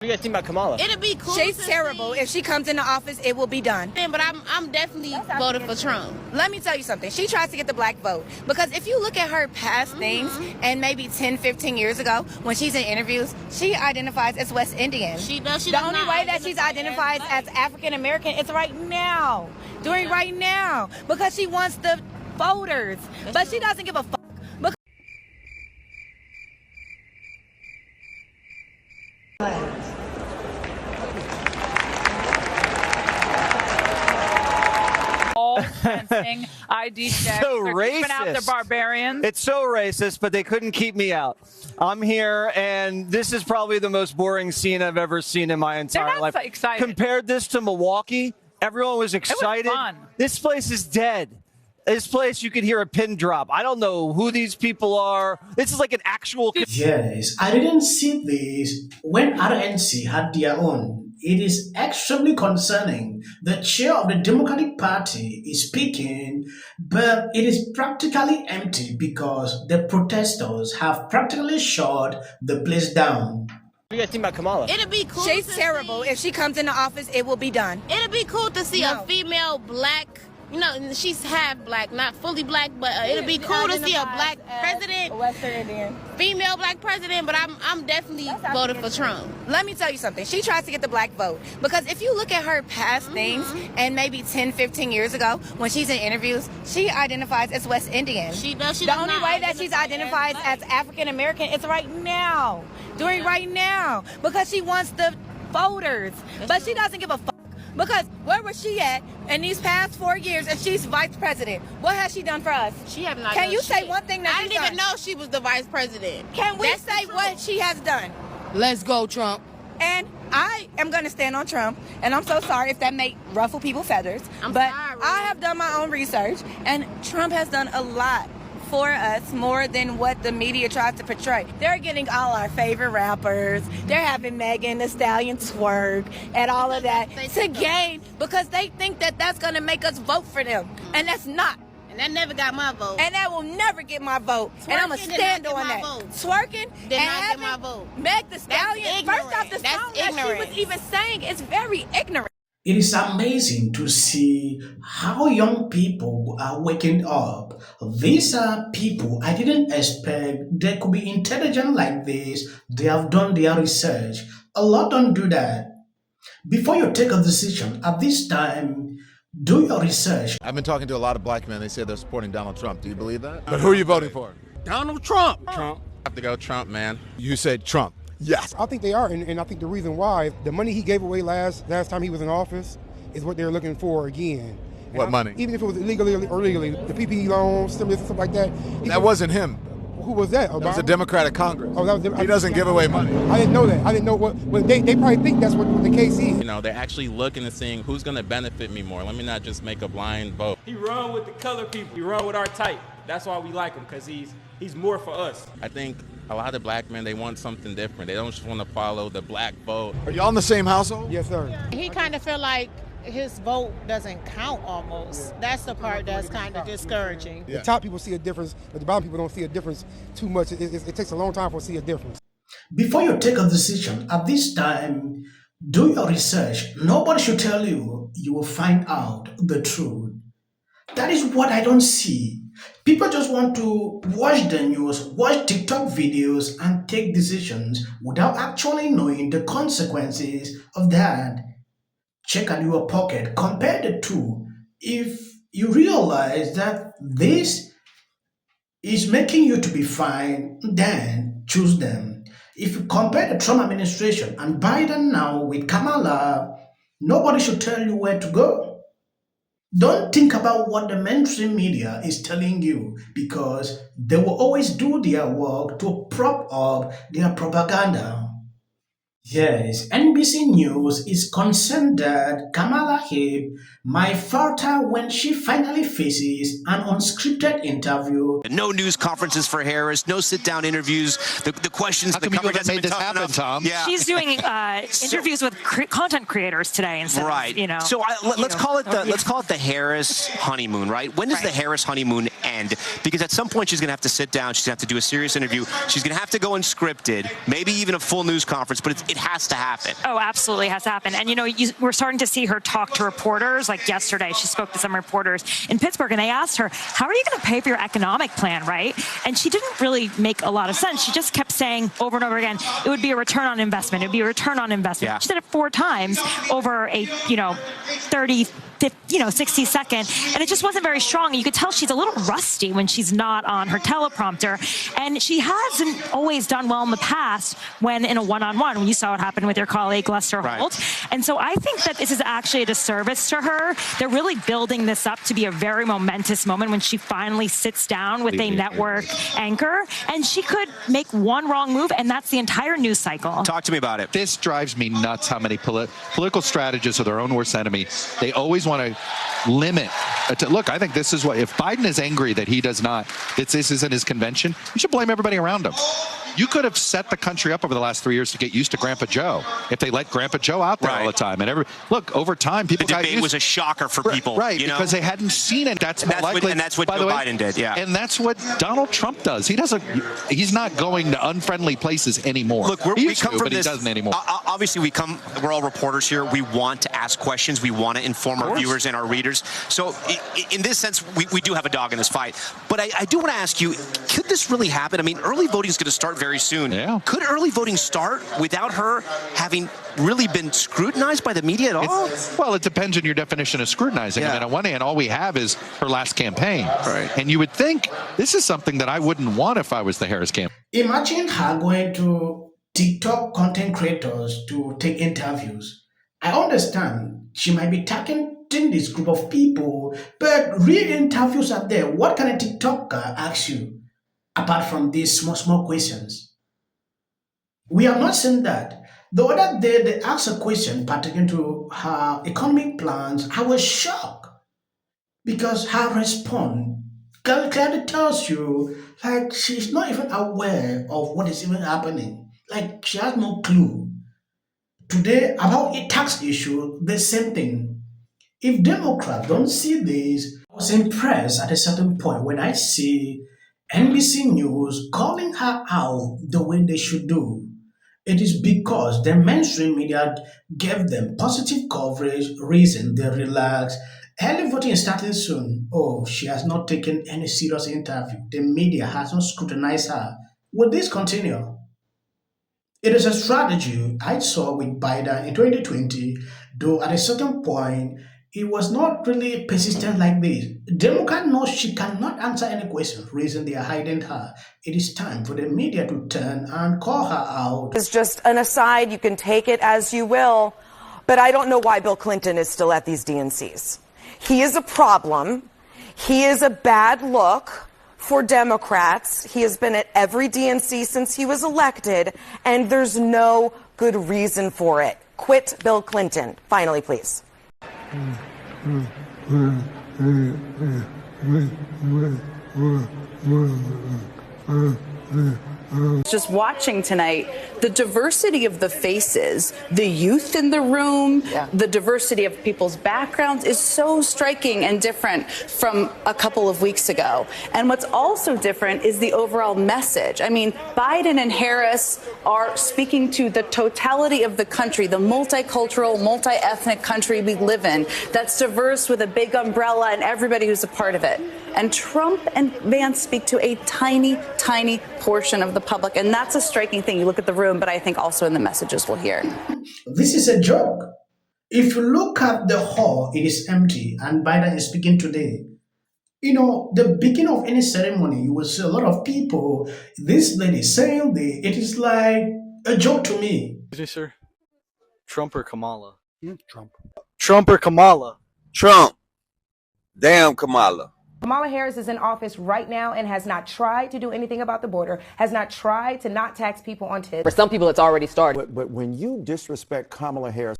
What do you guys think about Kamala? It'll be cool. She's terrible. If she comes into office, it will be done. But I'm definitely voting for Trump. Let me tell you something. She tries to get the black vote. Because if you look at her past things, and maybe 10, 15 years ago, when she's in interviews, she identifies as West Indian. She does. The only way that she's identified as African American is right now. Doing right now. Because she wants the voters. But she doesn't give a fuck. Fencing, ID checks. So They're keeping out the barbarians. It's so racist, but they couldn't keep me out. I'm here, and this is probably the most boring scene I've ever seen in my entire life. So excited. Compared this to Milwaukee, everyone was excited. It was fun. This place is dead. This place, you could hear a pin drop. I don't know who these people are. This is like an actual... Yes, I didn't see this when RNC had their own. It is extremely concerning. The chair of the Democratic Party is speaking, but it is practically empty because the protesters have practically shut the place down. What do you guys think about Kamala? It'll be cool. She's terrible. If she comes into office, it will be done. It'll be cool to see a female black. You know, she's half black, not fully black, but it'll be cool to see a black president, Western Indian. female black president. But I'm definitely voting for Trump. Let me tell you something. She tries to get the black vote. Because if you look at her past things, and maybe 10, 15 years ago, when she's in interviews, she identifies as West Indian. She does. The only way that she's identified as African American is right now. Doing right now. Because she wants the voters. But she doesn't give a fuck. Because where was she at in these past 4 years and she's vice president? What has she done for us? She have not. Can you say one thing that I didn't even know she was the vice president. Can we say what she has done? Let's go, Trump. And I am going to stand on Trump, and I'm so sorry if that may ruffle people's feathers. But sorry. I have done my own research, and Trump has done a lot for us, more than what the media tries to portray. They're getting all our favorite rappers. They're having Megan Thee Stallion twerk and all of that to gain, because they think that that's going to make us vote for them. And that's not. And that never got my vote. And that will never get my vote. And I'm going to stand on that. Twerking Did and not get my having vote. Meg Thee Stallion. First off, the That's song that she was even saying is very ignorant. It is amazing to see how young people are waking up. These are people I didn't expect they could be intelligent like this. They have done their research. A lot don't do that. Before you take a decision, at this time, do your research. I've been talking to a lot of black men. They say they're supporting Donald Trump. Do you believe that? But who are you voting for? Donald Trump. Trump. I have to go Trump, man. You said Trump. Yes. I think they are, and I think the reason why, the money he gave away last time he was in office is what they're looking for again. And What money? Even if it was illegally or legally, the PPE loans, stimulus, and stuff like that. That wasn't him. Who was that? That was a Democratic Congress. Oh, that was He doesn't give away money. I didn't know that. I didn't know what they probably think that's what the case is. You know, they're actually looking and seeing who's going to benefit me more. Let me not just make a blind vote. He run with the colored people. He run with our type. That's why we like him, because he's more for us. I think a lot of black men, they want something different. They don't just want to follow the black vote. Are y'all in the same household? Yes, sir. He kind of feel like his vote doesn't count almost. That's the part that's kind of discouraging. The top people see a difference, but the bottom people don't see a difference too much. It takes a long time for to see a difference. Before you take a decision, at this time, do your research. Nobody should tell you. You will find out the truth. That is what I don't see. People just want to watch the news, watch TikTok videos, and take decisions without actually knowing the consequences of that. Check out your pocket, compare the two. If you realize that this is making you to be fine, then choose them. If you compare the Trump administration and Biden now with Kamala, nobody should tell you where to go. Don't think about what the mainstream media is telling you, because they will always do their work to prop up their propaganda. Yes, NBC News is concerned that Kamala Harris might falter when she finally faces an unscripted interview. No news conferences for Harris, no sit-down interviews. The questions, the coverage hasn't been tough enough. Tom? Yeah. She's doing interviews with content creators today instead right. of, you know. So let's call it the Harris honeymoon, right? When does the Harris honeymoon end? Because at some point she's going to have to sit down. She's going to have to do a serious interview. She's going to have to go unscripted, maybe even a full news conference. But it has to happen. Oh, absolutely has to happen. And, you know, we're starting to see her talk to reporters. Like yesterday, she spoke to some reporters in Pittsburgh, and they asked her, how are you going to pay for your economic plan, right? And she didn't really make a lot of sense. She just kept saying over and over again, it would be a return on investment. It would be a return on investment. Yeah. She said it 4 times over a, 30, 60 second, and it just wasn't very strong. You could tell she's a little rusty when she's not on her teleprompter, and she hasn't always done well in the past when in a one-on-one, when you saw what happened with your colleague Lester Holt. And so I think that this is actually a disservice to her. They're really building this up to be a very momentous moment when she finally sits down with a network anchor, and she could make one wrong move, and that's the entire news cycle. Talk to me about it. This drives me nuts how many political strategists are their own worst enemy. They always want to limit. Look, I think this is what, if Biden is angry that he does not, this isn't his convention, you should blame everybody around him. You could have set the country up over the last 3 years to get used to Grandpa Joe if they let Grandpa Joe out there all the time. And look, over time, people got used. The debate was a shocker for people. Right, because they hadn't seen it. That's what Joe Biden did, yeah. And that's what Donald Trump does. He's not going to unfriendly places anymore. Look, we come from this. He doesn't anymore. Obviously, we're all reporters here. We want to ask questions. We want to inform our viewers and our readers. So in this sense, we do have a dog in this fight. But I do want to ask you, could this really happen? I mean, early voting is going to start very soon. Yeah. Could early voting start without her having really been scrutinized by the media at all? Well, it depends on your definition of scrutinizing. I mean, on one hand, all we have is her last campaign. Right. And you would think this is something that I wouldn't want if I was the Harris campaign. Imagine her going to TikTok content creators to take interviews. I understand she might be targeting this group of people, but real interviews are there. What can a TikToker ask you apart from these small questions? We have not seen that. The other day, they asked a question pertaining to her economic plans. I was shocked because her response clearly tells you, like, she's not even aware of what is even happening. Like, she has no clue. Today, about a tax issue, the same thing. If Democrats don't see this, I was impressed at a certain point when I see NBC News calling her out the way they should do. It is because the mainstream media gave them positive coverage, reason they relaxed. Early voting is starting soon. Oh, she has not taken any serious interview. The media has not scrutinized her. Will this continue? It is a strategy I saw with Biden in 2020, though at a certain point, it was not really persistent like this. Democrat knows she cannot answer any questions, reason they are hiding her. It is time for the media to turn and call her out. It's just an aside. You can take it as you will. But I don't know why Bill Clinton is still at these DNCs. He is a problem. He is a bad look for Democrats. He has been at every DNC since he was elected, and there's no good reason for it. Quit Bill Clinton. Finally, please. Just watching tonight, the diversity of the faces, the youth in the room, the diversity of people's backgrounds is so striking and different from a couple of weeks ago. And what's also different is the overall message. I mean, Biden and Harris are speaking to the totality of the country, the multicultural, multi-ethnic country we live in that's diverse with a big umbrella and everybody who's a part of it. And Trump and Vance speak to a tiny, tiny portion of the public. And that's a striking thing. You look at the room, but I think also in the messages we'll hear. This is a joke. If you look at the hall, it is empty, and Biden is speaking today. You know, the beginning of any ceremony, you will see a lot of people, this lady saying this. It is like a joke to me. Excuse me, sir. Trump or Kamala? Trump. Trump or Kamala? Trump. Damn Kamala. Kamala Harris is in office right now and has not tried to do anything about the border, has not tried to not tax people on tips. For some people, it's already started. But when you disrespect Kamala Harris,